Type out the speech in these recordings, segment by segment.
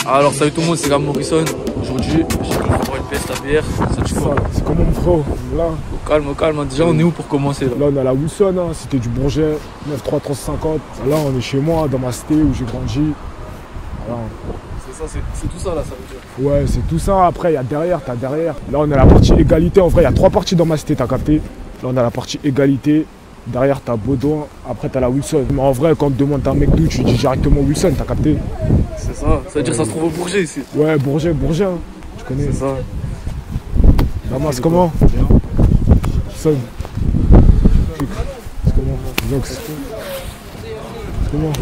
Alors salut tout le monde, c'est Gab Morrison. Aujourd'hui, je vais faire une pièce à bière. Ça tu vois. C'est comment mon frère là. Au calme. Déjà on est où pour commencer là? Là on est à la Wilson, hein. C'était du Bourget, 93 350. Là on est chez moi, dans ma cité où j'ai grandi. Voilà. C'est ça, c'est tout ça là, ça veut dire. Ouais, c'est tout ça. Après il y a derrière, t'as derrière. Là on est à la partie égalité. En vrai il y a 3 parties dans ma cité, t'as capté. Là on est à la partie égalité. Derrière t'as Baudouin, après t'as la Wilson. Mais en vrai quand on te demande t'as un mec d'où, tu dis directement Wilson, t'as capté. C'est ça, ça veut dire que ça se trouve au Bourget ici. Ouais, Bourget, hein. Tu connais. C'est ça. Damas, comment? Son. C'est comment? Zox. C'est comment?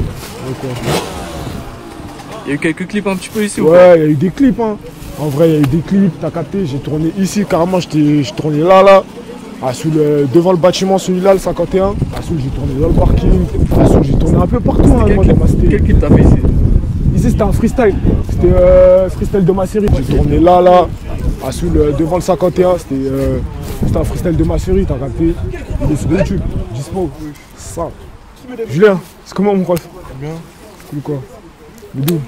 Il y a eu quelques clips un petit peu ici ou pas? Ouais, il y a eu des clips, hein. En vrai, il y a eu des clips, t'as capté. J'ai tourné ici, carrément, j'ai tourné là. Devant le bâtiment, celui-là, le 51. Ensuite, j'ai tourné dans le parking. Ensuite, j'ai tourné un peu partout, hein, moi, dans ma cité. Quel clip t'as fait ici? Ici, c'était un freestyle. C'était freestyle de ma série. J'ai tourné là. Ensuite, devant le 51, c'était un freestyle de ma série, t'as capté. Il est sur YouTube, dispo. Ça. Julien, c'est comment mon prof? Bien. Cool quoi? Bidou.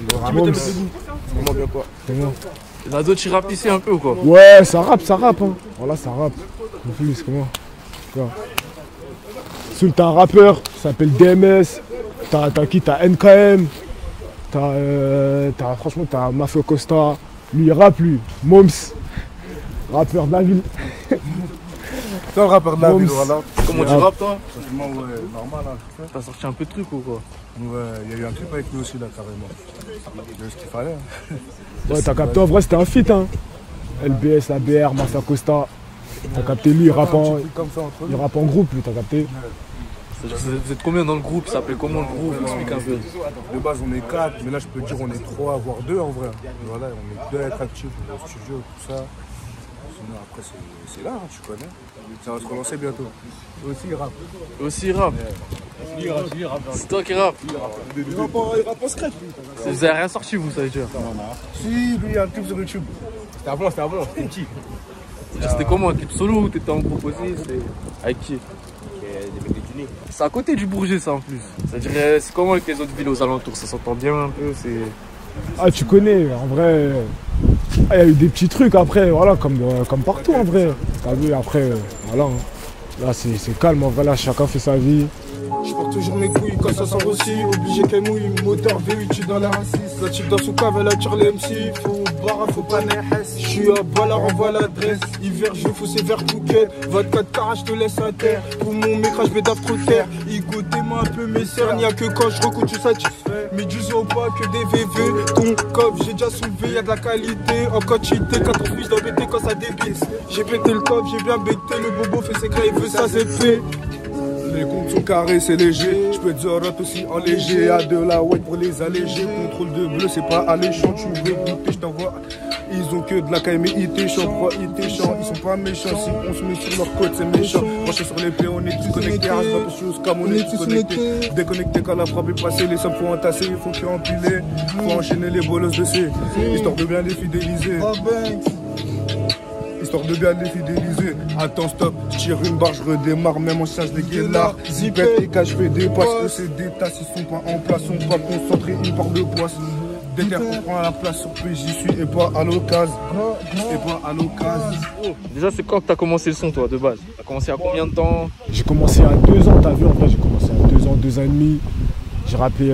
Comment bien quoi? C'est bien. Il y en a d'autres qui rappent ici un peu ou quoi? Ouais, ça rappe. Hein. Voilà, ça rappe. C'est comment? Ensuite, t'as un rappeur, ça s'appelle DMS. T'as qui? T'as NKM. Franchement, t'as Mafia Costa. Lui, il rappe, lui. Moms. Rappeur de la ville. C'est un rappeur de la ville, voilà. Comment tu rappes toi? Franchement, ouais, normal. Hein. T'as sorti un peu de trucs ou quoi? Ouais, il y a eu un clip avec lui aussi, là, carrément. De ce qu'il fallait. Hein. Ouais, t'as capté, en vrai, c'était un feat, hein. LBS, ABR, Mafia Costa. T'as capté, lui, il rappe en groupe, lui, t'as capté. Vous êtes combien dans le groupe? Ça s'appelle comment le groupe? Explique un peu. De base, on est 4, mais là, je peux dire on est 3, voire 2 en vrai. Voilà, on est 2 à être actifs au studio, tout ça. Sinon, après, c'est là, hein, tu connais. Ça va se relancer bientôt. Aussi, il rappe. Aussi, il rappe. Il rappe. C'est toi qui rappe. Il rappe en secret, lui. Vous avez rien sorti, vous, ça veut dire? Si, lui, il y a un clip sur YouTube. C'était avant, c'était petit. C'était comment? Un clip solo ou t'étais en proposé? Avec qui? C'est à côté du Bourget, ça en plus. C'est-à-dire, c'est comment avec les autres villes aux alentours? Ça s'entend bien un peu? Ah, tu connais, en vrai. Il y a eu des petits trucs après, voilà, comme partout en vrai. T'as vu, après, voilà. Là, c'est calme, en vrai, là, chacun fait sa vie. Je porte toujours mes couilles quand ça sort aussi. Obligé qu'elle mouille, moteur V8 dans la 1-6. La chick dans son cave, elle attire les MC. Faut barra, faut pas néhesse. Je suis à Bala, renvoie l'adresse. Hiver, je vais fousser vers Phuket. 24 carats, je te laisse à terre. Pour mon mécrage, je vais d'afro terre. Igo, t'aimes un peu mes cernes. Y'a que quand je recoute, tu satisfais. Mais du zoo pas que des VV. Ton coffre, j'ai déjà soulevé, y'a de la qualité. En quantité, quand on fiche d'embêter quand ça débisse. J'ai pété le coffre, j'ai bien becté. Le bobo fait ses gras, il veut sa ZP. Les comptes sont carrés, c'est léger. Je peux te dire aussi en léger. À de la white pour les alléger. Contrôle de bleu, c'est pas alléchant. Tu veux goûter, je t'envoie. Ils ont que de la caille, mais ils t'échant. Pourquoi ils t'échant? Ils sont pas méchants. Si on se met sur leur côte, c'est méchant. Branché sur les plaies, on est tous connectés. Rage pas pour chose comme on est tous connectés. Déconnecté quand la frappe est passée. Les sommes faut entasser, il faut qu'il empiler. Faut enchaîner les bolosses de C. Histoire de bien les fidéliser. Histoire de bien les fidéliser. Attends, stop, je tire une barre, je redémarre, même en chasse des guélards. Zipette et cache, je fais des passes. Eux, c'est des tasses, ils sont pas en place, sont pas concentrés, ils partent de poisse. Déter qu'on prend la place sur P, j'y suis et pas à l'occasion. Déjà, c'est quand que t'as commencé le son, toi, de base? T'as commencé à combien de temps? J'ai commencé à 2 ans, t'as vu, en vrai, j'ai commencé à 2 ans, 2 ans et demi. J'ai rappé,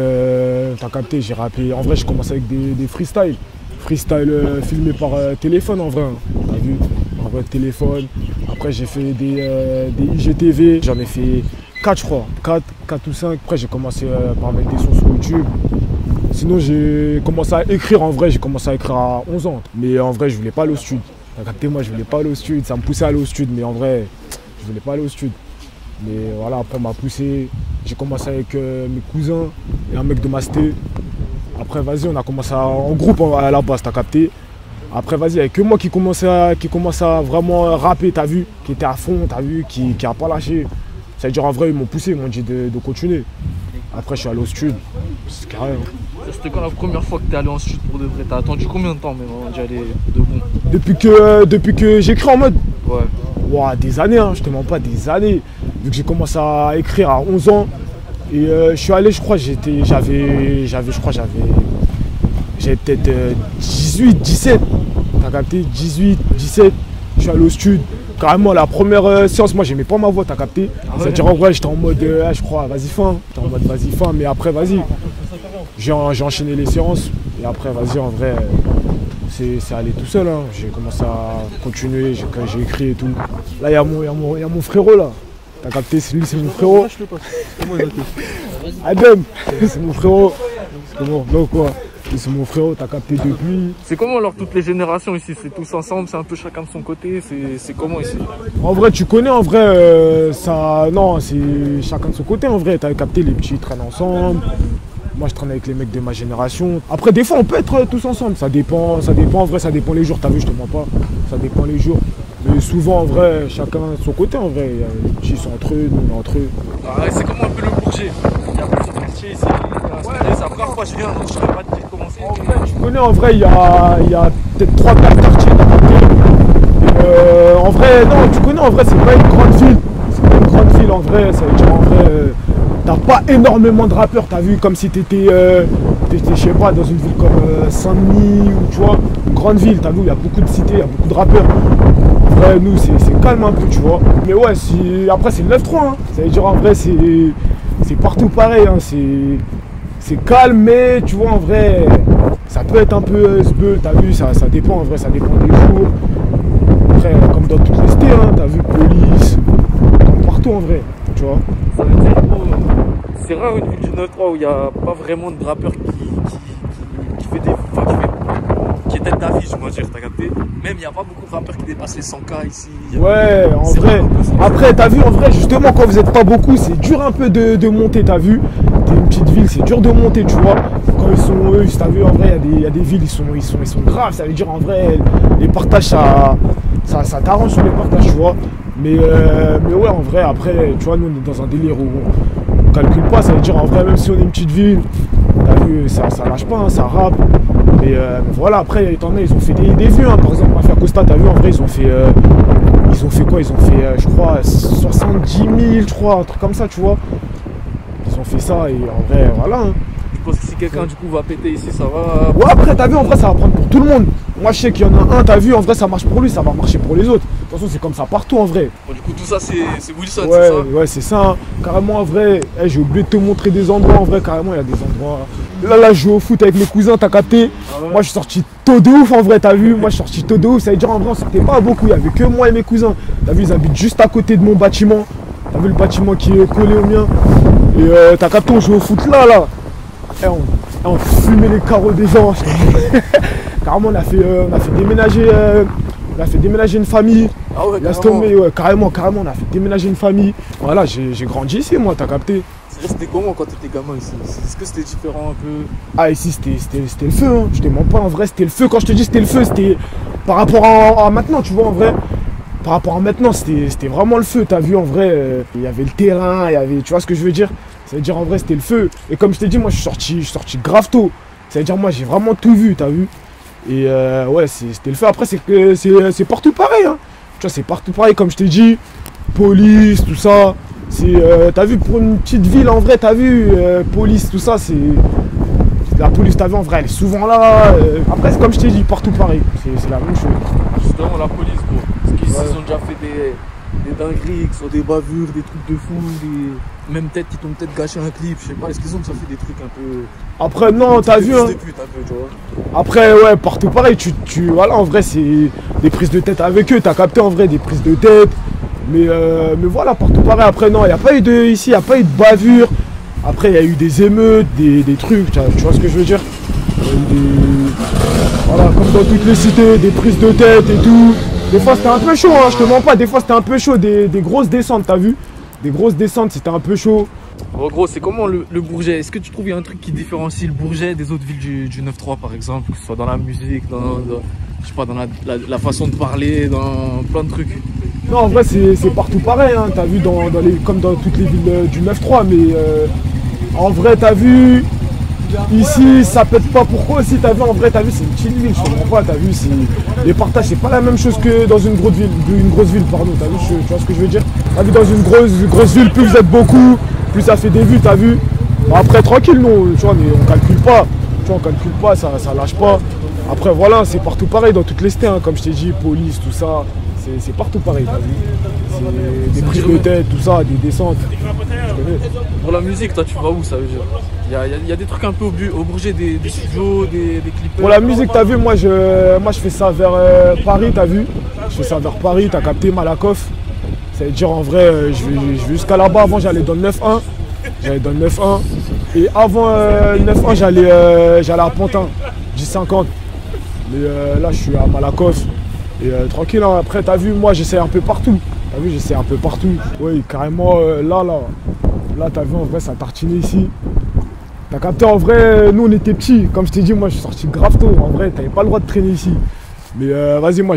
t'as capté, j'ai rappé. En vrai, j'ai commencé avec des freestyles. Freestyle filmé par téléphone, en vrai, hein. T'as vu? En vrai, téléphone. Après, j'ai fait des IGTV. J'en ai fait 4, je crois. 4 ou 5. Après, j'ai commencé par mettre des sons sur YouTube. Sinon, j'ai commencé à écrire, en vrai. J'ai commencé à écrire à 11 ans. Mais en vrai, je voulais pas aller au stud. T'as capté, moi, je voulais pas aller au stud. Ça me poussait à aller au stud. Mais en vrai, je voulais pas aller au stud. Mais voilà, après, on m'a poussé. J'ai commencé avec mes cousins et un mec de ma cité. Après, vas-y, on a commencé en groupe à la base, t'as capté. Après, vas-y, il n'y avait que moi qui commençait à vraiment rapper, t'as vu, qui était à fond, t'as vu, qui a pas lâché. Ça veut dire, en vrai, ils m'ont poussé, ils m'ont dit de continuer. Après, je suis allé au stud, c'est carré. Hein. C'était quand la première fois que t'es allé en stud pour de vrai? T'as attendu combien de temps même avant d'y aller de bon? Depuis que j'écris en mode. Ouais. Ouah, des années, hein, je te mens pas, des années. Vu que j'ai commencé à écrire à 11 ans. Et je suis allé, je crois, j'avais j'avais peut-être 18, 17. T'as capté? 18, 17. Je suis allé au stud. Carrément, la première séance, moi, j'aimais pas ma voix, t'as capté? C'est-à-dire, en vrai, j'étais en mode, je crois, vas-y, fin. J'étais en mode, vas-y, fin. Mais après, vas-y. J'ai enchaîné les séances. Et après, vas-y, en vrai, c'est allé tout seul. Hein. J'ai commencé à continuer, j'ai écrit et tout. Là, il y a mon frérot, là. T'as capté? Lui, c'est mon frérot. Adam, c'est mon frérot. Comment? Donc, quoi? C'est mon frérot, t'as capté depuis. C'est comment alors toutes les générations ici? C'est tous ensemble, c'est un peu chacun de son côté, c'est comment ici? En vrai, tu connais, en vrai, ça. Non, c'est chacun de son côté, en vrai. T'as capté, les petits traînent ensemble. Moi, je traîne avec les mecs de ma génération. Après, des fois, on peut être tous ensemble. Ça dépend, en vrai, ça dépend les jours. T'as vu, je te mens pas. Ça dépend les jours. Mais souvent, en vrai, chacun de son côté, en vrai. Les petits sont entre eux, nous, on est entre eux. Ah ouais, c'est comment un peu le Bourget? Il y a plusieurs quartiers ici. C'est la première fois que je viens, donc je ne saurais pas te dire comment c'est. En vrai, tu connais, en vrai, il y a peut-être 3-4 quartiers, t'as capté. En vrai, non, tu connais, en vrai, c'est pas une grande ville. C'est pas une grande ville, en vrai. Ça veut dire, en vrai, t'as pas énormément de rappeurs. T'as vu, comme si t'étais, je sais pas, dans une ville comme Saint-Denis, ou tu vois, une grande ville. T'as vu, il y a beaucoup de cités, il y a beaucoup de rappeurs. En vrai, nous, c'est calme un peu, tu vois. Mais ouais, après, c'est le 9-3. Hein. Ça veut dire, en vrai, c'est partout pareil. Hein. C'est calme, mais tu vois, en vrai, ça peut être un peu sbeul, t'as vu, ça dépend, en vrai, ça dépend des jours. Après, comme dans toutes les cités, hein, t'as vu, police, comme partout, en vrai, tu vois. Ça veut dire, c'est rare une ville du 9-3 où il n'y a pas vraiment de rappeur qui fait des... Enfin, qui est tête d'affiche, on va dire, t'as capté. Même, il n'y a pas beaucoup de rappeurs qui dépassent les 100K ici. Ouais, en vrai. Après, t'as vu, en vrai, justement, quand vous n'êtes pas beaucoup, c'est dur un peu de monter, t'as vu. T'es une petite ville, c'est dur de monter, tu vois. Quand ils sont, eux, t'as vu, en vrai, il y a des villes, ils sont graves. Ça veut dire, en vrai, les partages, ça t'arrange sur les partages, tu vois. Mais ouais, en vrai, après, tu vois, nous, on est dans un délire où on calcule pas. Ça veut dire, en vrai, même si on est une petite ville, t'as vu, ça lâche pas, hein, ça rappe. Mais voilà, après, étant donné, ils ont fait des vues, hein. Par exemple, Mafia Costa, t'as vu, en vrai, ils ont fait quoi? Ils ont fait, je crois, 70 000, je crois, un truc comme ça, tu vois. Ils ont fait ça, et en vrai, voilà. Hein. Je pense que si quelqu'un, du coup, va péter ici, ça va... Ouais, après, t'as vu, en vrai, ça va prendre pour tout le monde. Moi, je sais qu'il y en a un, t'as vu, en vrai, ça marche pour lui, ça va marcher pour les autres. De toute façon, c'est comme ça partout, en vrai. Bon, du coup, tout ça, c'est Wilson, ouais, c'est ça? Ouais, c'est ça. Hein. Carrément, en vrai, j'ai oublié de te montrer des endroits, en vrai, carrément, il y a des endroits... Là, je joue au foot avec mes cousins, t'as capté? Ah ouais. Moi, je suis sorti tôt de ouf, en vrai, t'as vu? Moi, je suis sorti tôt de ouf, ça veut dire, en vrai, on sortait pas beaucoup, il y avait que moi et mes cousins. T'as vu, ils habitent juste à côté de mon bâtiment. T'as vu le bâtiment qui est collé au mien? Et t'as capté, on joue au foot là. Et on fumait les carreaux des gens. Carrément, on a fait déménager une famille. Ah ouais, laisse tomber, ouais, carrément, on a fait déménager une famille. Voilà, j'ai grandi ici, moi, t'as capté? C'était comment quand t'étais gamin ici? Est-ce que c'était différent un peu? Ah, ici, c'était le feu, hein. Je te mens pas, en vrai, c'était le feu. Quand je te dis c'était le feu, c'était par rapport à maintenant, tu vois, en vrai. Par rapport à maintenant, c'était vraiment le feu, t'as vu, en vrai, il y avait le terrain, il y avait, tu vois ce que je veux dire? Ça veut dire, en vrai, c'était le feu. Et comme je t'ai dit, moi, je suis sorti grave tôt. Ça veut dire, moi, j'ai vraiment tout vu, t'as vu? Et ouais, c'était le feu. Après, c'est partout pareil, hein. Tu vois, c'est partout pareil, comme je t'ai dit. Police, tout ça. T'as vu, pour une petite ville, en vrai, t'as vu, police, tout ça, c'est... La police, t'as vu, en vrai, elle est souvent là. Après, c'est comme je t'ai dit, partout pareil. C'est la même chose. Justement, la police, bon. Parce qu'ici, ils ont déjà fait des dingueries, que ce soit des bavures, des trucs de fou, même peut-être qu'ils t'ont peut-être gâché un clip, je sais pas. Est-ce qu'ils ont déjà fait des trucs un peu... Après, non, t'as vu, hein. Tu vois. Après, ouais, partout pareil. Voilà, en vrai, c'est des prises de tête avec eux. T'as capté, en vrai, des prises de tête. Mais voilà, partout pareil. Après, non, il n'y a pas eu ici, il n'y a pas eu de bavure. Après, il y a eu des émeutes, des trucs, tu vois ce que je veux dire? Il y a eu voilà, comme dans toutes les cités, des prises de tête et tout. Des fois, c'était un peu chaud, hein, je te mens pas. Des fois, c'était un peu chaud, des grosses descentes, t'as vu? Des grosses descentes, c'était un peu chaud. En gros, c'est comment le Bourget? Est-ce que tu trouves qu'il y a un truc qui différencie le Bourget des autres villes du 9-3, par exemple? Que ce soit dans la musique, je sais pas, dans la façon de parler, dans plein de trucs. Non, en vrai, c'est partout pareil, hein. T'as vu, comme dans toutes les villes du 9-3, mais en vrai, t'as vu, ici, ça pète pas. Pourquoi aussi? T'as vu, en vrai, t'as vu, c'est une petite ville, je comprends pas, t'as vu, les partages, c'est pas la même chose que dans une grosse ville, pardon, t'as vu, tu vois ce que je veux dire? T'as vu, dans une grosse ville, plus vous êtes beaucoup, plus ça fait des vues, t'as vu? Après, tranquille, non, tu vois, mais on calcule pas. Tu vois, on calcule pas, ça lâche pas. Après voilà, c'est partout pareil dans toutes les cités, hein, comme je t'ai dit, police, tout ça, c'est partout pareil, t'as vu. C'est des prises de tête, tout ça, des descentes. Pour la musique, toi tu vas où ça veut dire? Il y a des trucs un peu au Bourget, des studios, des clips. Pour la musique, t'as vu, moi je fais ça vers Paris, t'as vu. Je fais ça vers Paris, t'as capté, Malakoff. Ça veut dire en vrai, je vais jusqu'à là-bas. Avant j'allais dans le 9-1. Et avant le 9-1, j'allais à Pantin, 10-50. Mais là je suis à Malakoff. Et tranquille, hein. Après t'as vu, moi j'essaie un peu partout. T'as vu, j'essaie un peu partout. Oui, carrément, là t'as vu, en vrai, ça tartinait ici. T'as capté, en vrai, nous on était petits. Comme je t'ai dit, moi je suis sorti grave tôt. En vrai, t'avais pas le droit de traîner ici. Mais vas-y, moi,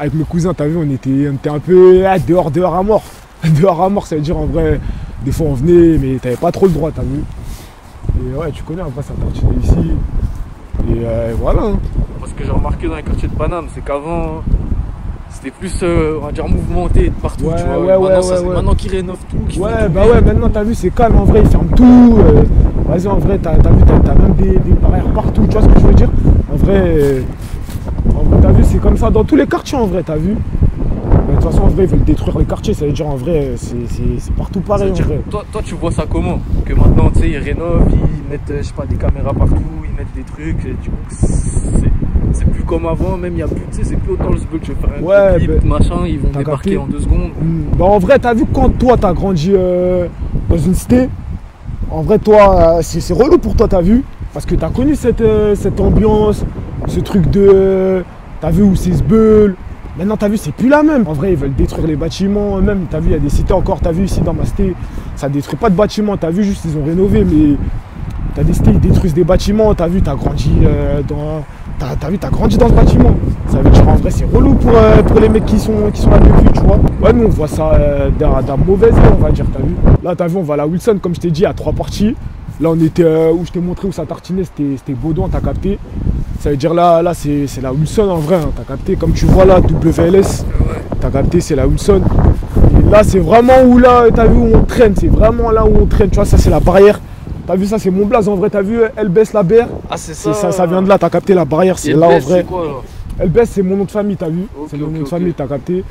avec mes cousins, t'as vu, on était un peu dehors à mort. Dehors à mort, ça veut dire, en vrai, des fois on venait, mais t'avais pas trop le droit, t'as vu. Et ouais, tu connais, en vrai, ça tartinait ici. Et voilà. Hein. Parce que j'ai remarqué dans les quartiers de Paname, c'est qu'avant, c'était plus, on va dire, mouvementé de partout, ouais, tu vois. Ouais. Maintenant qu'ils rénovent tout. Ouais, bah ouais, maintenant t'as vu, c'est calme, en vrai, ils ferment tout. Vas-y, en vrai, t'as vu, t'as même des barrières partout, tu vois ce que je veux dire? En vrai, t'as vu, c'est comme ça dans tous les quartiers, en vrai, t'as vu? De toute façon, en vrai, ils veulent détruire les quartiers, ça veut dire, en vrai, c'est partout pareil, en vrai. Toi, tu vois ça comment? Que maintenant, tu sais, ils rénovent, ils mettent, je sais pas, des caméras partout, ils mettent des trucs, et du coup, c'est plus comme avant, même il y a plus, tu sais, c'est plus autant le sbul, tu veux faire un clip, machin, ils vont débarquer en 2 secondes. Bah en vrai, t'as vu, quand toi, t'as grandi dans une cité, en vrai, toi, c'est relou pour toi, t'as vu? Parce que t'as connu cette ambiance, ce truc de, t'as vu, où c'est sbul. Maintenant, t'as vu, c'est plus la même. En vrai, ils veulent détruire les bâtiments. Même, t'as vu, il y a des cités encore, t'as vu, ici dans ma cité, ça détruit pas de bâtiments. T'as vu, juste, ils ont rénové, mais t'as des cités, ils détruisent des bâtiments. T'as vu, t'as grandi t'as grandi dans ce bâtiment. Ça veut dire, en vrai, c'est relou pour les mecs qui sont là depuis, tu vois. Ouais, nous, on voit ça d'un mauvais œil, on va dire, t'as vu. Là, t'as vu, on va à la Wilson, comme je t'ai dit, à 3 parties. Là, on était où je t'ai montré où ça tartinait, c'était Baudouin, t'as capté. Ça veut dire là c'est la Wilson en vrai, hein, t'as capté. Comme tu vois là, WLS, t'as capté, c'est la Wilson. Et là, c'est vraiment où là, t'as vu, où on traîne. C'est vraiment là où on traîne, tu vois, ça c'est la barrière. T'as vu, ça c'est mon blaze en vrai, t'as vu, elle baisse la BR. Ah, c'est ça. Ça vient de là, t'as capté, la barrière, c'est là en vrai. Elle baisse, c'est mon nom de famille, t'as vu. Okay, c'est mon nom de famille, t'as capté.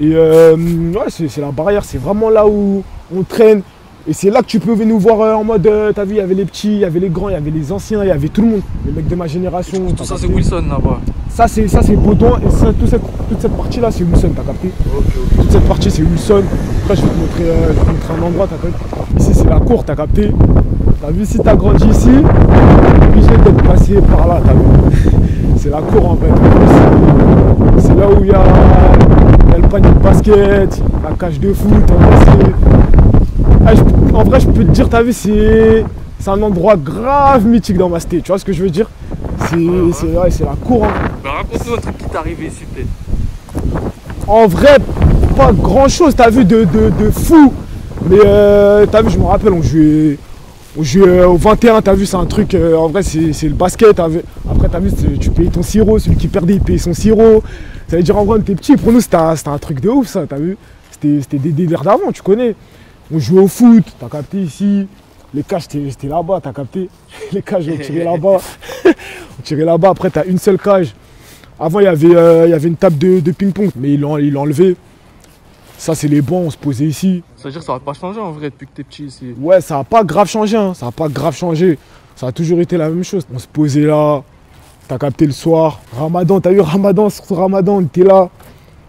Et ouais, c'est la barrière, c'est vraiment là où on traîne. Et c'est là que tu peux venir nous voir en mode, t'as vu, il y avait les petits, il y avait les grands, il y avait les anciens, il y avait tout le monde, les mecs de ma génération. Tout ça c'est Wilson là-bas. Ça c'est Baudouin et toute cette partie là c'est Wilson, t'as capté. Okay. Toute cette partie c'est Wilson. Après je vais te montrer un endroit, t'as capté. Ici c'est la cour, t'as capté. T'as vu, si t'as grandi ici, t'es obligé d'être passé par là, t'as vu. C'est la cour en fait. C'est là où il y a le panier de basket, la cage de foot, en vrai, je peux te dire, t'as vu, c'est un endroit grave mythique dans ma cité, tu vois ce que je veux dire? C'est la cour. Hein. Bah, raconte-nous un truc qui t'est arrivé ici, peut-être. En vrai, pas grand chose, t'as vu, de fou. Mais t'as vu, je me rappelle, on jouait au 21, t'as vu, c'est un truc, en vrai, c'est le basket. Après, t'as vu, tu payais ton sirop, celui qui perdait, il payait son sirop. Ça veut dire, en vrai, on était petits, pour nous, c'était un truc de ouf, ça, t'as vu? C'était des délires d'avant, tu connais. On jouait au foot, t'as capté ici. Les cages, c'était là-bas, t'as capté. Les cages, on tirait là-bas. On tirait là-bas, après, t'as une seule cage. Avant, il y avait une table de ping-pong, mais ils l'ont enlevé. Ça, c'est les bancs, on se posait ici. Ça veut dire que ça va pas changer en vrai depuis que t'es petit ici. Ouais, ça a pas grave changé, hein. Ça a pas grave changé. Ça a toujours été la même chose. On se posait là, t'as capté le soir. Ramadan, t'as vu Ramadan, surtout Ramadan, on était là.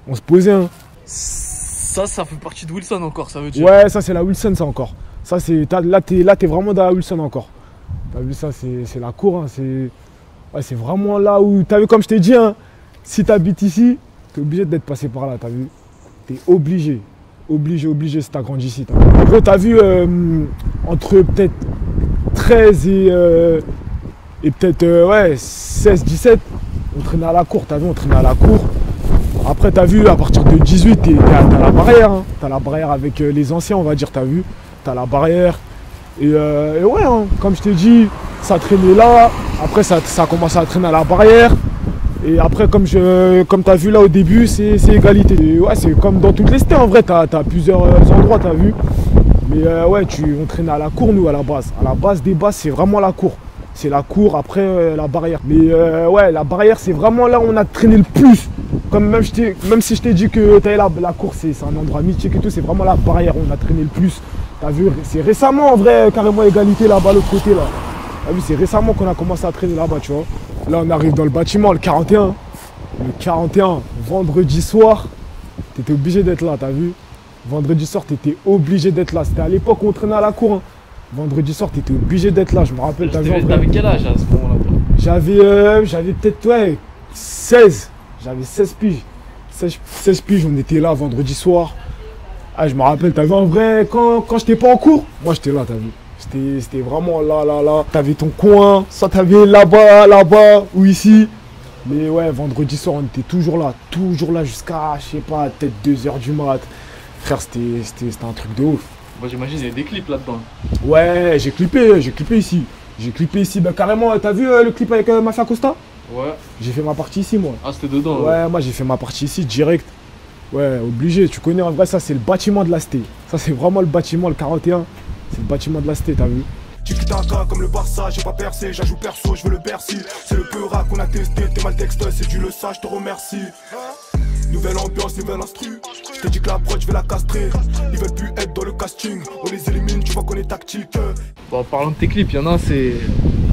On se posait, hein. Ça fait partie de Wilson encore, ça veut dire. Ouais, ça c'est la Wilson, ça encore. Ça c'est là t'es vraiment dans la Wilson encore. T'as vu, ça c'est la cour, hein. C'est vraiment là où t'as vu, comme je t'ai dit, hein, si t'habites ici, t'es obligé d'être passé par là, t'as vu. T'es obligé si t'as grandi ici. En gros, t'as vu, entre peut-être 13 et peut-être 16, 17, on traînait à la cour, t'as vu, on traînait à la cour. Après, t'as vu, à partir de 18, t'as la barrière. Hein. T'as la barrière avec les anciens, on va dire, t'as vu. T'as la barrière. Et ouais, hein, comme je t'ai dit, ça traînait là. Après, ça a commencé à traîner à la barrière. Et après, comme t'as vu là au début, c'est égalité. Et ouais, c'est comme dans toutes les cités, en vrai, t'as plusieurs endroits, t'as vu. Mais ouais, on traînait à la cour, nous, à la base. À la base des bases, c'est vraiment la cour. c'est la cour, après la barrière. Mais ouais, la barrière, c'est vraiment là où on a traîné le plus. Comme même si je t'ai dit que la cour, c'est un endroit mythique et tout, c'est vraiment la barrière où on a traîné le plus. T'as vu, c'est récemment en vrai, carrément égalité là-bas, l'autre côté là. T'as vu, c'est récemment qu'on a commencé à traîner là-bas, tu vois. Là, on arrive dans le bâtiment, le 41. Le 41, vendredi soir, t'étais obligé d'être là, t'as vu. Vendredi soir, t'étais obligé d'être là. C'était à l'époque où on traînait à la cour. Hein. Vendredi soir, t'étais obligé d'être là, je me rappelle. T'avais quel âge à ce moment-là? J'avais peut-être, ouais, 16. J'avais 16 piges. 16 piges, on était là vendredi soir. Ah, je me rappelle, t'as vu en vrai, quand j'étais pas en cours, moi j'étais là, t'as vu. C'était vraiment là. T'avais ton coin, soit t'avais là-bas, ou ici. Mais ouais, vendredi soir, on était toujours là jusqu'à, je sais pas, peut-être 2h du mat. Frère, c'était un truc de ouf. Moi j'imagine il y a des clips là-dedans. Ouais, j'ai clippé ici. J'ai clippé ici, bah carrément, t'as vu le clip avec Mafia Costa? Ouais. J'ai fait ma partie ici, moi. Ah, c'était dedans? Ouais, moi j'ai fait ma partie ici, direct. Ouais, obligé, tu connais en vrai, ça c'est le bâtiment de la cité. Ça c'est vraiment le bâtiment, le 41. C'est le bâtiment de la cité, t'as vu? Tiki-taka comme le Barça, j'ai pas percé, j'ajoute perso, je veux le Bercy. C'est le Peura qu'on a testé, t'es mal texte, c'est du le ça, je te remercie. Nouvelle ambiance, nouvelle instru. Je te dis que la prod, je vais la castrer. Ils veulent plus être dans le casting, on les élimine, tu vois qu'on est tactique. Bon, parlant de tes clips, il y en a un, c'est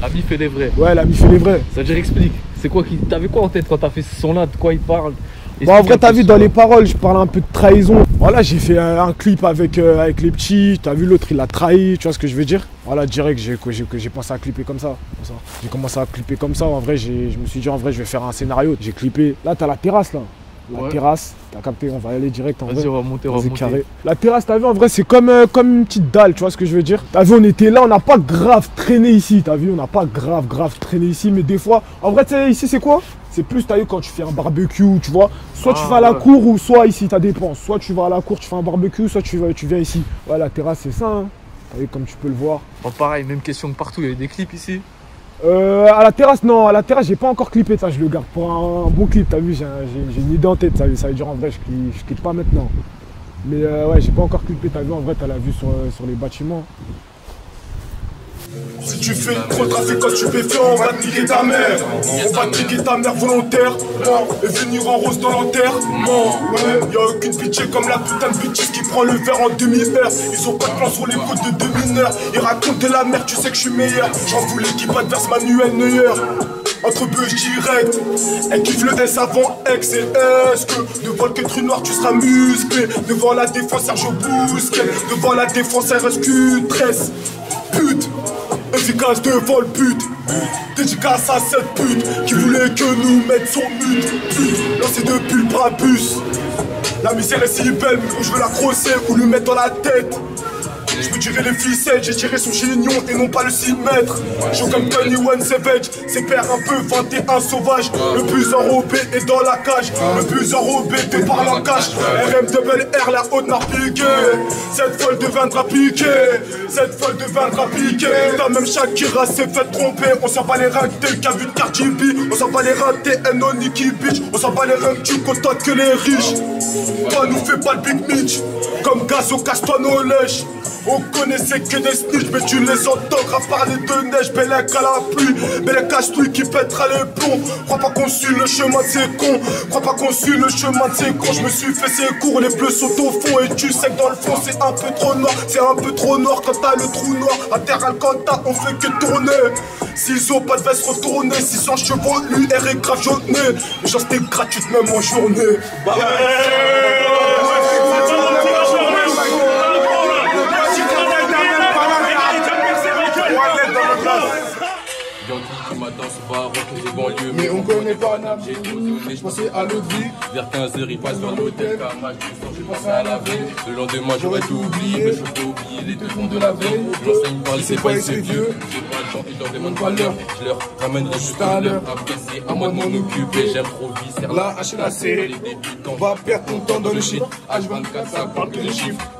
L'ami fait les vrais. Ouais, L'ami fait les vrais. Ça veut dire, explique. C'est quoi qui. T'avais quoi en tête quand t'as fait ce son-là? De quoi il parle? Bon, en vrai, t'as vu dans les paroles, je parle un peu de trahison. Voilà, j'ai fait un clip avec les petits. T'as vu, l'autre, il a trahi, tu vois ce que je veux dire? Voilà, direct, j'ai pensé à clipper comme ça. J'ai commencé à clipper comme ça. En vrai, je me suis dit, en vrai, je vais faire un scénario. J'ai clippé. Là, t'as la terrasse, là. La terrasse, t'as capté, on va aller direct en vrai. Vas-y, on va monter, carré. La terrasse, t'as vu, en vrai, c'est comme une petite dalle, tu vois ce que je veux dire? T'as vu, on était là, on n'a pas grave traîné ici, t'as vu, on n'a pas grave traîné ici, mais des fois, en vrai, tu sais, ici, c'est quoi? C'est plus, t'as vu, quand tu fais un barbecue, tu vois, soit tu vas à la cour ou soit ici, ça dépend. Soit tu vas à la cour, tu fais un barbecue, soit tu viens ici. Ouais, la terrasse, c'est ça, hein. T'as vu, comme tu peux le voir. Bon, pareil, même question que partout, il y a des clips ici. À la terrasse, non, à la terrasse, j'ai pas encore clippé, ça, je le garde pour un bon clip, t'as vu, j'ai une idée en tête, ça veut dire en vrai, je clippe pas maintenant. Mais ouais, j'ai pas encore clippé, t'as vu, en vrai, t'as la vue sur les bâtiments. Si tu fais trop de trafic quand tu fais faire, on va te niquer ta mère. On va te niquer ta mère volontairement et venir en rose dans l'enterrement. Ouais, y'a aucune pitié comme la putain de bêtise qui prend le verre en demi-heure. Ils ont pas de plan sur les côtes de 2 mineurs. Ils racontent de la merde, tu sais que je suis meilleur. J'en voulais qui adverse Manuel Neuer. Entre bœufs direct, elle kiffe le S avant X et est-ce que devant le queutru noir tu seras musclé. Devant la défense Sergio Busquets. Devant la défense RSQ 13. Pute, efficace devant le but. Dédicace à cette pute qui voulait que nous mettent son but. Pute, lancé depuis le Brabus. La misère est si belle, mais où je veux la crosser ou lui mettre dans la tête. Je peux tirer les ficelles, j'ai tiré son chignon et non pas le 6 mètres. Je suis comme Tony One Savage, c'est père un peu 21 sauvage. Le plus enrobé est dans la cage, le plus enrobé te parle en cache. RM double R, la haute n'a piqué. Cette folle deviendra piquée, cette folle deviendra piquée. T'as même Shakira s'est fait tromper. On s'en bat les reins que t'es vu de Cardi B. On s'en bat les reins TNO Nicki Bitch. On s'en bat les reins que tu contentes que les riches. Toi nous fais pas le Big Mitch, comme Gazo casse-toi nos lèches. On connaissait que des snitch, mais tu les entends à parler de neige. Bellec à la pluie, Bellec cache-touille qui pètera les plombs. Crois pas qu'on suit le chemin de ces cons, crois pas qu'on suit le chemin de ces cons. Je me suis fait ces cours, les bleus sont au fond. Et tu sais que dans le fond c'est un peu trop noir. C'est un peu trop noir quand t'as le trou noir. À terre Alcanta, on fait que tourner. Ciseaux, pas de veste retournée. 600 chevaux, l'UR est grave jaunée. Les gens c'était gratuit même en journée. Bah mais on connaît pas Naples, je pensais à l'autre vie. Vers 15h, il passe dans l'hôtel, car moi je pensais à la veille. Le lendemain, j'aurais tout oublié, mais je peux oublier les deux fonds de la veille. J'enseigne par les pas et c'est vieux. J'ai pas le temps, ils leur demandent pas l'heure. Je leur ramènerai juste à l'heure. Après, c'est à moi de m'en occuper. J'aime trop viscère. La HLAC, on va perdre ton temps dans le shit. H24, ça parle que de chiffres.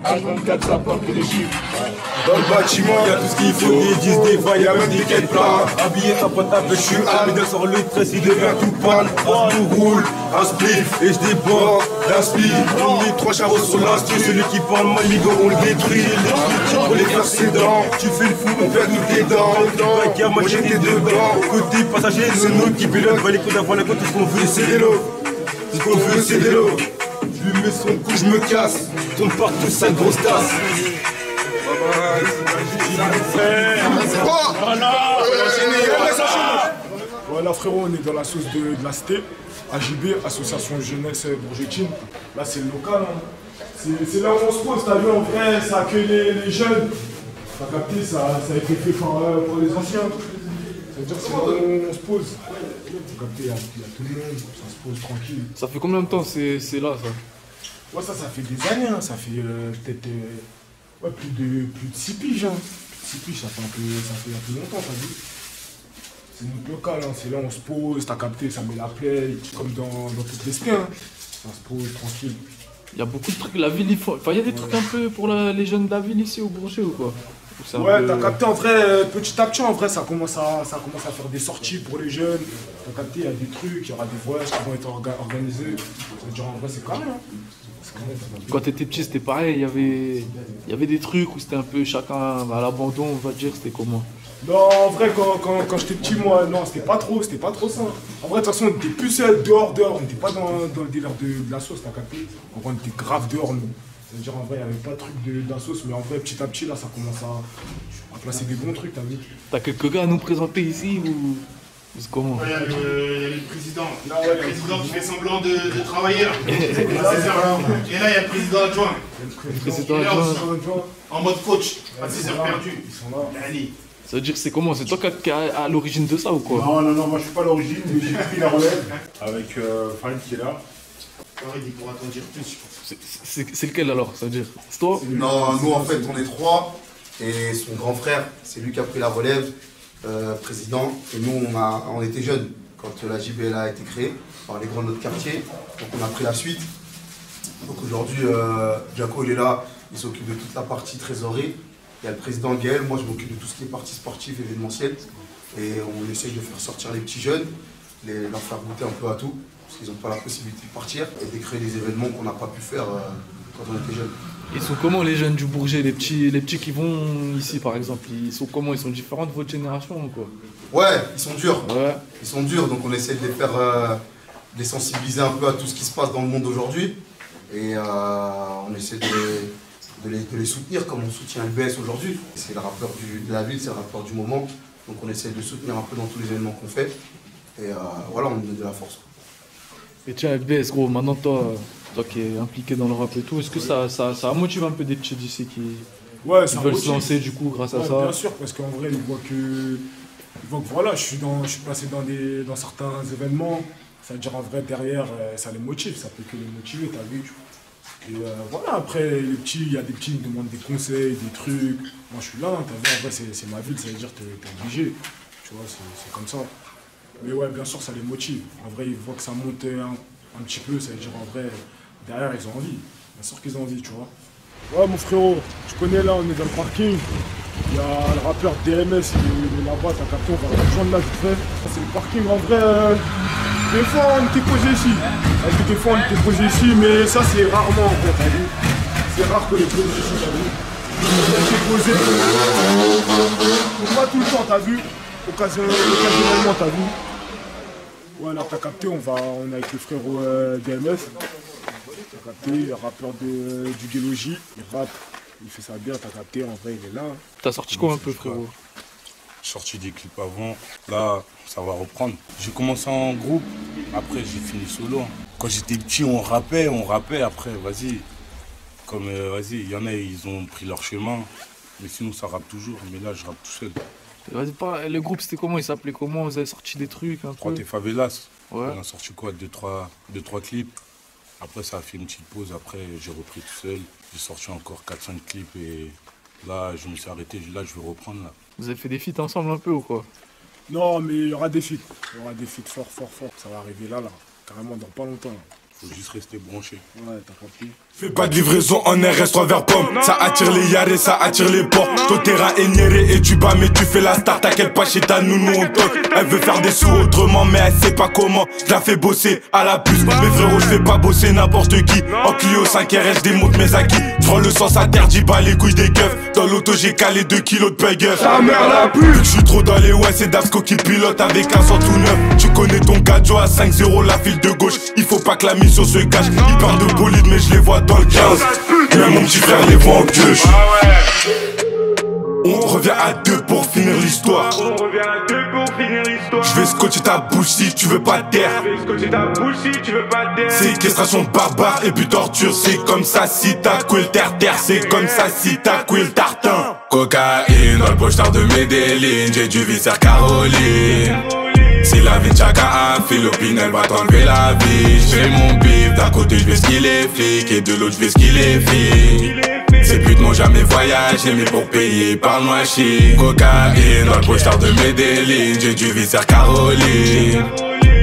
H24, ça porte les chiffres. Dans le bâtiment, y'a tout ce qu'il faut, des 10, des 20, y'a même des quêtes plats. Habillé à pointe avec, je suis armé, sur le tresse, il devient tout panne. Tout roule, un spliff, et je déborde d'un spliff. On met 3 charros sur l'instru, celui qui parle mal, migo, on le détruit. Pour les faire ses dents, tu fais le fou, on perd toutes tes dents. Moi j'étais dedans, côté passager, c'est nous qui pilote, va les coups d'avant la côte, tout ce qu'on veut, c'est des lots. Tout ce qu'on veut, c'est des lots. Je lui mets son coup, je me casse. Tombe partout, sale grosse tasse. Voilà frérot, on est dans la sauce de la cité. AJB, Association Jeunesse Bourgetine. Là c'est le local. Hein. C'est là où on se pose, t'as vu en vrai, ça accueille les jeunes. T'as capté, ça a été fait pour les anciens. Ça veut dire que c'est là où on se pose. T'as capté, il y a tout le monde, ça se pose tranquille. Ça fait combien de temps c'est là ça? Ouais, ça fait des années, hein. Ça fait peut-être ouais, plus de 6 piges. Hein. 6 piges, ça fait un peu longtemps, t'as vu. C'est notre local, hein. C'est là où on se pose, t'as capté, ça met la plaie, comme dans toutes les spins. Hein. Ça se pose tranquille. Il y a beaucoup de trucs, la ville, il y a des trucs un peu pour les jeunes de la ville ici au Bourget ou quoi? Ouais, peu... t'as capté, en vrai, petit à petit, en vrai, ça commence à faire des sorties pour les jeunes. T'as capté, il y a des trucs, il y aura des voyages qui vont être organisés. Ça veut dire, en vrai, c'est carré, hein. Quand t'étais petit, c'était pareil, il y avait des trucs où c'était un peu chacun à l'abandon, on va dire, c'était comment? Non, en vrai, quand j'étais petit, moi, non, c'était pas trop ça. En vrai, de toute façon, on était plus seul dehors, on n'était pas dans le délire de la sauce, t'as capté. En vrai, on était grave dehors, nous. C'est-à-dire, en vrai, il n'y avait pas de truc de la sauce, mais en vrai, petit à petit, là, ça commence à placer des bons trucs, t'as vu. T'as quelques gars à nous présenter ici ou c'est comment? Il y a le président. Là, ouais, le président qui fait semblant de travailler là. Et là, il y a le président adjoint. Le président adjoint. En mode coach, à 6 heures perdues. Ils sont là. Ça veut dire que c'est comment? C'est toi qui est à l'origine de ça ou quoi? Non, moi je suis pas à l'origine, mais j'ai pris la relève avec Farid qui est là. Farid, il pourra t'en dire plus, je pense. C'est lequel alors? Ça veut dire c'est toi? Non, nous en fait on est 3 et son grand frère, c'est lui qui a pris la relève, président. Et nous on était jeunes quand la JBL a été créée par les grands de notre quartier, donc on a pris la suite. Donc aujourd'hui, Jaco il est là, il s'occupe de toute la partie trésorerie. Il y a le président Gaël, moi je m'occupe de tout ce qui est partie sportive, événementielle. Et on essaye de faire sortir les petits jeunes, leur faire goûter un peu à tout, parce qu'ils n'ont pas la possibilité de partir, et de créer des événements qu'on n'a pas pu faire quand on était jeunes. Ils sont comment les jeunes du Bourget, les petits qui vont ici par exemple? Ils sont comment? Ils sont différents de votre génération ou quoi? Ouais, ils sont durs. Ouais. Ils sont durs, donc on essaie de les faire, de les sensibiliser un peu à tout ce qui se passe dans le monde aujourd'hui. Et on essaie de les soutenir comme on soutient LBS aujourd'hui. C'est le rappeur de la ville, c'est le rappeur du moment. Donc on essaie de soutenir un peu dans tous les événements qu'on fait. Et voilà, on nous donne de la force. Et tiens, LBS, gros, maintenant toi qui es impliqué dans le rap et tout, est-ce que ça motive un peu des petits d'ici qui veulent se lancer du coup grâce à ça? Bien sûr, parce qu'en vrai, ils voient que voilà, je suis passé dans certains événements. Ça veut dire en vrai, derrière, ça les motive, ça peut que les motiver, t'as vu. Et voilà, après, les petits, il y a des petits qui me demandent des conseils, des trucs. Moi, je suis là, t'as vu, en vrai, c'est ma ville, ça veut dire que t'es obligé. Tu vois, c'est comme ça. Mais ouais, bien sûr, ça les motive. En vrai, ils voient que ça monte un petit peu, ça veut dire en vrai, derrière, ils ont envie. Bien sûr qu'ils ont envie, tu vois. Ouais, mon frérot, tu connais là, on est dans le parking. Il y a le rappeur DMS, il est là-bas, t'as capté, on va le rejoindre là vite fait. C'est le parking, en vrai, des fois on était posé ici. Des fois on était posé ici, mais ça c'est rarement en fait, t'as vu. C'est rare que les posé ici, t'as vu. On était posé, pas tout le temps, t'as vu. Occasionnellement, t'as vu. Ouais, là t'as capté, on est avec le frérot DMS. T'as capté, rappeur du Géologie, il rappe. Il fait ça bien, t'as capté, en vrai, il est là. T'as sorti quoi un peu, frérot? J'ai sorti des clips avant, là, ça va reprendre. J'ai commencé en groupe, après j'ai fini solo. Quand j'étais petit, on rappait, après, vas-y. Comme, vas-y, il y en a, ils ont pris leur chemin, mais sinon ça rappe toujours, mais là, je rappe tout seul. Vas-y, le groupe, c'était comment? Il s'appelait comment? Vous avez sorti des trucs un peu? 3T Favelas. Ouais. On a sorti quoi? 2-3 clips. Après, ça a fait une petite pause. Après, j'ai repris tout seul. J'ai sorti encore 4-5 clips et là, je me suis arrêté. Là, je vais reprendre. Là. Vous avez fait des feats ensemble un peu ou quoi? Non, mais il y aura des feats. Il y aura des feats fort. Ça va arriver là. Carrément, dans pas longtemps. Faut juste rester branché. Ouais, t'as compris. Fais pas de livraison en RS3 vers pomme. Ça attire les yarés, ça attire les porcs. Ton terrain est nieré et tu bats, mais tu fais la star. T'inquiète pas, chez ta nounou on toque. Elle veut faire des sous autrement, mais elle sait pas comment. Je la fais bosser à la puce. Mes frérots, je fais pas bosser n'importe qui. En Clio 5RS, je démonte mes acquis. Je prends le sens interdit, bas les couilles des keufs. Dans l'auto, j'ai calé 2 kilos de burger. Ta mère la pute. Je suis trop dans les ouais, c'est Dasco qui pilote avec un sang tout neuf. Tu connais ton gadjo à 5-0, la file de gauche. Il faut pas que la mission se cache. Ils parlent de bolide, mais je les vois dans le 15. Même mon petit frère les voit en pioche. On revient à 2 pour finir l'histoire. Je vais scotcher ta bouche si tu veux pas taire. Séquestration barbare et puis torture. C'est comme ça si t'as coué le terre-terre. C'est comme ça si t'as coué le tartin. Cocaïne dans le pochetard de Medellin. J'ai du viscère Caroline. Si la vie de chacun a Philippine, elle va t'enlever la vie. J'fais mon bif, d'un côté j'vais ski les flics et de l'autre j'vais ski les filles. Ces putes n'ont jamais voyagé, mais pour payer, parle-moi chic. Cocaïne dans le pochetard de Medellin, j'ai du viscère Caroline.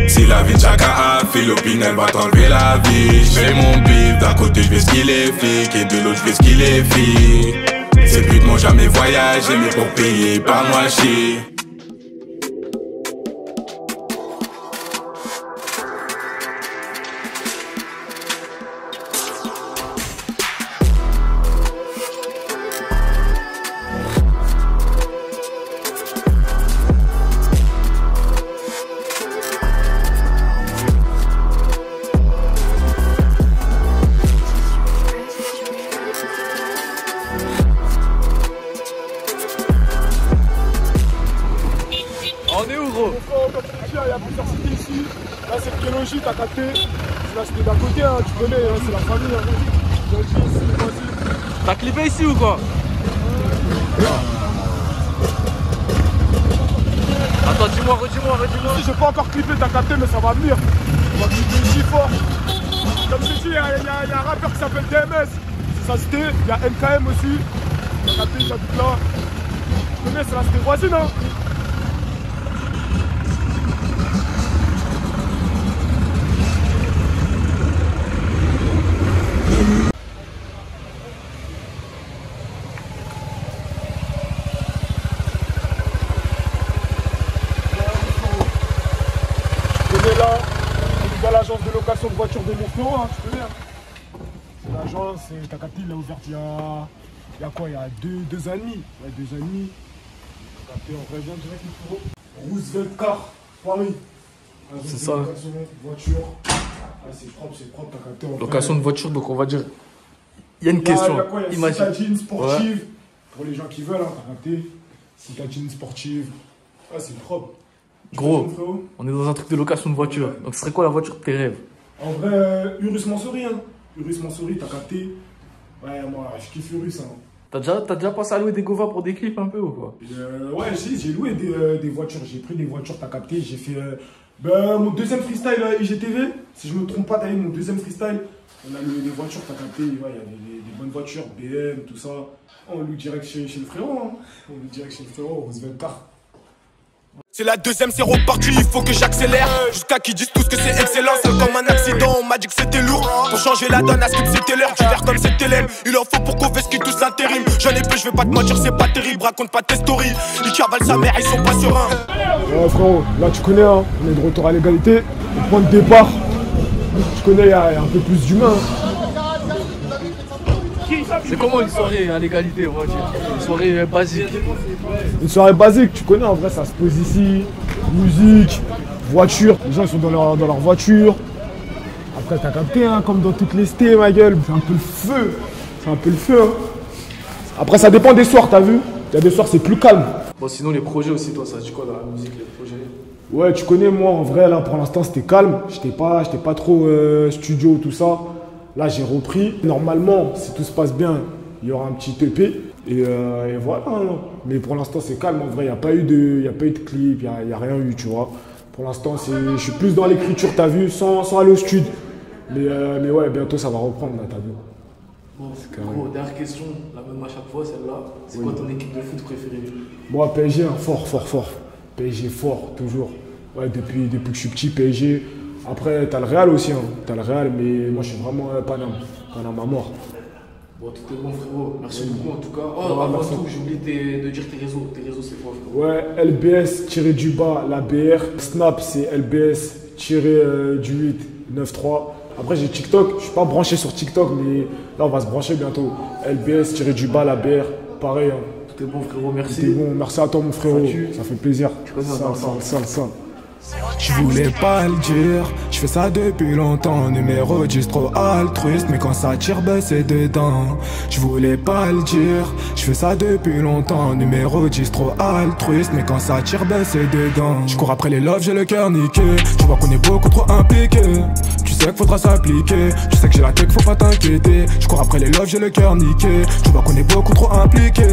Si la vie de chacun a Philippine, elle va t'enlever la vie. J'fais mon bif, d'un côté j'vais ski les flics et de l'autre j'vais ski les filles. Ces putes n'ont jamais voyagé, mais pour payer, parle-moi chic. On est où, gros? Il y a plusieurs cités ici. Là, c'est le Kélogi, t'as capté. C'est la cité d'à côté, hein, tu connais, hein, c'est la famille. Hein. Vas-y. T'as clippé ici ou quoi? Attends, dis-moi, redis-moi. Si j'ai pas encore clippé, t'as capté, mais ça va venir. On va clipper ici fort. Comme je te dis, il y a un rappeur qui s'appelle DMS. C'est sa cité. Il y a NKM aussi. T'as capté, j'habite là. Tu connais, c'est la cité voisine, hein. Là, on est dans l'agence de location de voitures de Montferrand, hein, tu connais. Hein. C'est l'agence, t'as capté, il a ouvert il y a quoi? Il y a deux ans et demi. Ouais, 2 ans et demi. T'as capté, on revient direct au bureau. Roosevelt Car, Paris. C'est ça. Location de voiture. Ah, c'est propre, t'as capté. Location de voiture, donc on va dire. Il y a une question. Il y a citadine sportive. Ouais. Pour les gens qui veulent, hein, t'as capté. Citadine sportive. Ah, c'est propre. Gros, on est dans un truc de location de voiture. Ouais. Donc ce serait quoi la voiture de tes rêves? En vrai, Urus Mansouri, hein. Urus Mansouri, t'as capté. Ouais, moi, je kiffe Urus, hein. T'as déjà pensé à louer des Gova pour des clips un peu ou quoi? Ouais, j'ai loué des voitures. J'ai pris des voitures, t'as capté. J'ai fait mon deuxième freestyle IGTV. Si je me trompe pas, t'as vu mon deuxième freestyle. On a loué des voitures, t'as capté. Ouais, il y a des bonnes voitures, BM, tout ça. On loue direct chez le frérot, hein. On loue direct chez le frérot, Roosevelt Car. C'est la deuxième, c'est reparti, il faut que j'accélère. Jusqu'à qu'ils disent tous que c'est excellent. Seul comme un accident, on m'a dit que c'était lourd. Pour changer la donne, à skip c'était l'heure. Tu verres comme c'était l'aime. Il en faut pour qu'on fasse ce qui tous l'intérim. J'en ai peu, je vais pas te mentir, c'est pas terrible. Raconte pas tes stories. Ils cavalent sa mère, ils sont pas sereins. Ouais, frérot, là tu connais, hein. On est de retour à l'égalité. Au point de départ, tu connais, il y a un peu plus d'humain. C'est comment une soirée à l'égalité, on va dire? Une soirée basique. Une soirée basique, tu connais, en vrai, ça se pose ici. Musique, voiture. Les gens ils sont dans leur voiture. Après, t'as capté, hein, comme dans toutes les cités, ma gueule. C'est un peu le feu. C'est un peu le feu, hein. Après, ça dépend des soirs, t'as vu? Il y a des soirs, c'est plus calme. Bon, sinon, les projets aussi, toi, ça dit quoi dans la musique, les projets? Ouais, tu connais, moi, en vrai, là, pour l'instant, c'était calme. J'étais pas trop studio, tout ça. Là, j'ai repris. Normalement, si tout se passe bien, il y aura un petit EP. Et voilà. Hein. Mais pour l'instant, c'est calme. En vrai, il n'y a pas eu de clip, il n'y a rien eu, tu vois. Pour l'instant, je suis plus dans l'écriture, t'as vu, sans aller au studio. Mais ouais, bientôt, ça va reprendre, là, t'as vu. Bon, gros, dernière question, la même à chaque fois, celle-là. C'est quoi ton équipe de foot préférée? Moi, PSG, hein, fort. PSG fort, toujours. Ouais, depuis que je suis petit, PSG, Après, t'as le Real aussi, hein. T'as le Real, mais moi je suis vraiment Paname. Paname à mort. Bon, tout est bon, frérot. Merci beaucoup en tout cas. Oh, Ouais, avant merci. tout, j'ai oublié de dire tes réseaux. Tes réseaux, c'est quoi, frérot? Ouais, LBS-du-bas, la BR. Snap, c'est LBS-du-8, 9-3. Après, j'ai TikTok. Je suis pas branché sur TikTok, mais là, on va se brancher bientôt. LBS-du-bas, la BR. Pareil, hein. Tout est bon, frérot. Merci. Tout est bon. Merci à toi, mon frérot. Ça fait plaisir. Ça. Je voulais pas le dire, je fais ça depuis longtemps. Numéro 10 trop altruiste, mais quand ça tire, ben c'est dedans. Je voulais pas le dire, je fais ça depuis longtemps. Numéro 10 trop altruiste, mais quand ça tire, ben c'est dedans. Je cours après les loves, j'ai le cœur niqué. Tu vois qu'on est beaucoup trop impliqué. Tu sais qu'il faudra s'appliquer. Tu sais que j'ai la tête, faut pas t'inquiéter. Je cours après les loves, j'ai le cœur niqué. Tu vois qu'on est beaucoup trop impliqué.